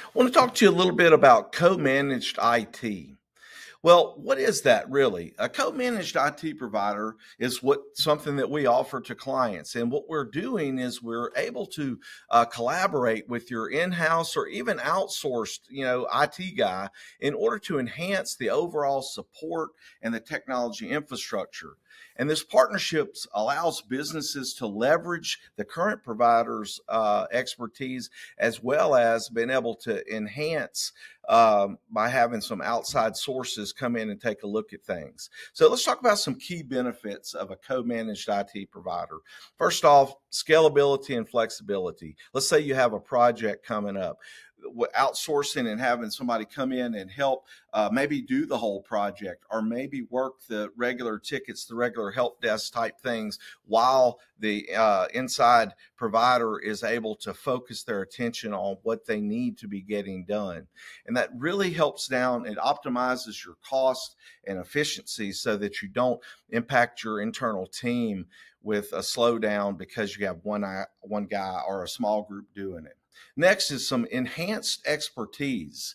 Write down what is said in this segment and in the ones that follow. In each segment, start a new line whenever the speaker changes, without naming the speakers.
I want to talk to you a little bit about co-managed IT. Well, what is that really? A co-managed IT provider is something that we offer to clients. And what we're doing is we're able to collaborate with your in-house or even outsourced, IT guy in order to enhance the overall support and the technology infrastructure. And this partnerships allows businesses to leverage the current provider's expertise as well as being able to enhance by having some outside sources come in and take a look at things. So let's talk about some key benefits of a co-managed IT provider. First off, scalability and flexibility. Let's say you have a project coming up. Outsourcing and having somebody come in and help maybe do the whole project or maybe work the regular tickets, the regular help desk type things while the inside provider is able to focus their attention on what they need to be getting done. And that really helps down, it optimizes your cost and efficiency so that you don't impact your internal team with a slowdown because you have one guy or a small group doing it. Next is some enhanced expertise.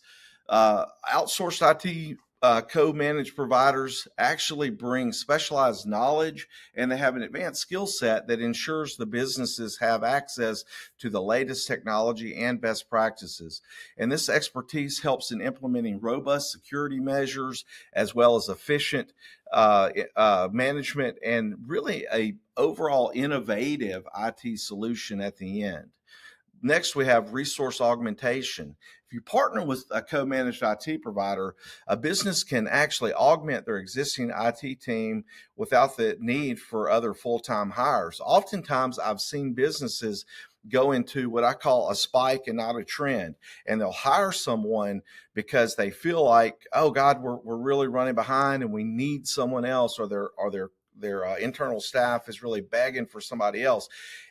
Outsourced IT co-managed providers actually bring specialized knowledge and they have an advanced skill set that ensures the businesses have access to the latest technology and best practices. And this expertise helps in implementing robust security measures as well as efficient management and really a overall innovative IT solution at the end. Next, we have resource augmentation. If you partner with a co-managed IT provider, a business can actually augment their existing IT team without the need for other full-time hires. Oftentimes, I've seen businesses go into what I call a spike and not a trend, and they'll hire someone because they feel like, oh God, we're really running behind and we need someone else, or their internal staff is really begging for somebody else.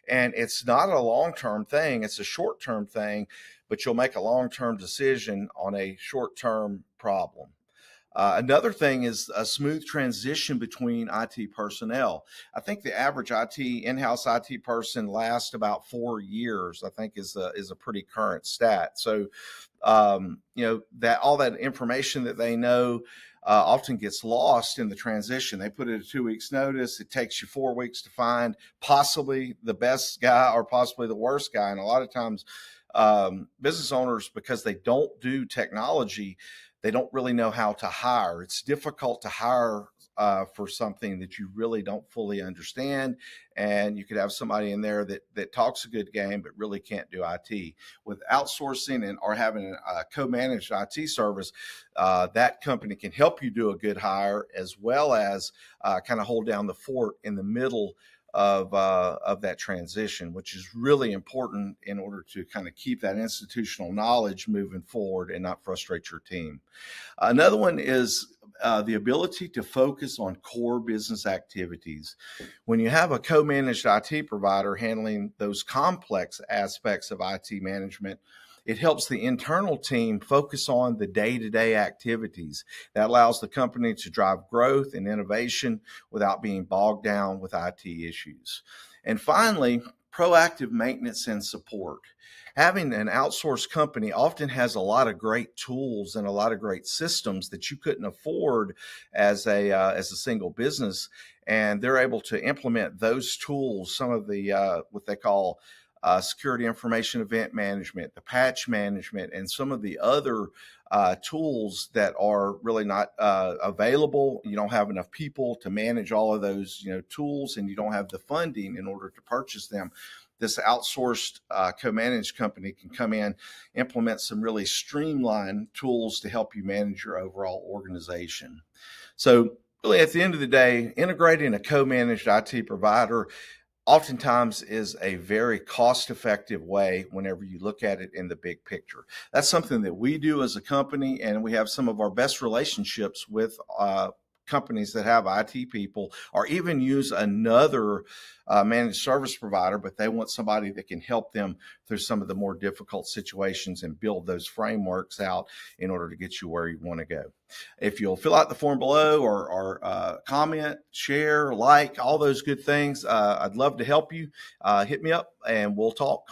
And it's not a long-term thing, it's a short-term thing, but you'll make a long-term decision on a short-term problem. Another thing is a smooth transition between IT personnel. I think the average in-house IT person lasts about 4 years, I think is a pretty current stat. So, that all that information that they know often gets lost in the transition. They put it a 2 weeks notice. It takes you 4 weeks to find possibly the best guy or possibly the worst guy. And a lot of times business owners, because they don't do technology, they don't really know how to hire. It's difficult to hire for something that you really don't fully understand. And you could have somebody in there that talks a good game, but really can't do IT. With outsourcing or having a co-managed IT service, that company can help you do a good hire as well as kind of hold down the fort in the middle of that transition, which is really important in order to kind of keep that institutional knowledge moving forward and not frustrate your team. Another one is the ability to focus on core business activities. When you have a co-managed IT provider handling those complex aspects of IT management, it helps the internal team focus on the day-to-day activities. That allows the company to drive growth and innovation without being bogged down with IT issues. And finally, proactive maintenance and support. Having an outsourced company often has a lot of great tools and a lot of great systems that you couldn't afford as a single business, and they're able to implement those tools. Some of the what they call security information event management, the patch management, and some of the other tools that are really not available. You don't have enough people to manage all of those tools, and you don't have the funding in order to purchase them. This outsourced co-managed company can come in, implement some really streamlined tools to help you manage your overall organization. So really at the end of the day, integrating a co-managed IT provider oftentimes is a very cost-effective way whenever you look at it in the big picture. That's something that we do as a company, and we have some of our best relationships with companies that have IT people or even use another managed service provider, but they want somebody that can help them through some of the more difficult situations and build those frameworks out in order to get you where you want to go. If you'll fill out the form below or comment, share, like, all those good things, I'd love to help you. Hit me up and we'll talk.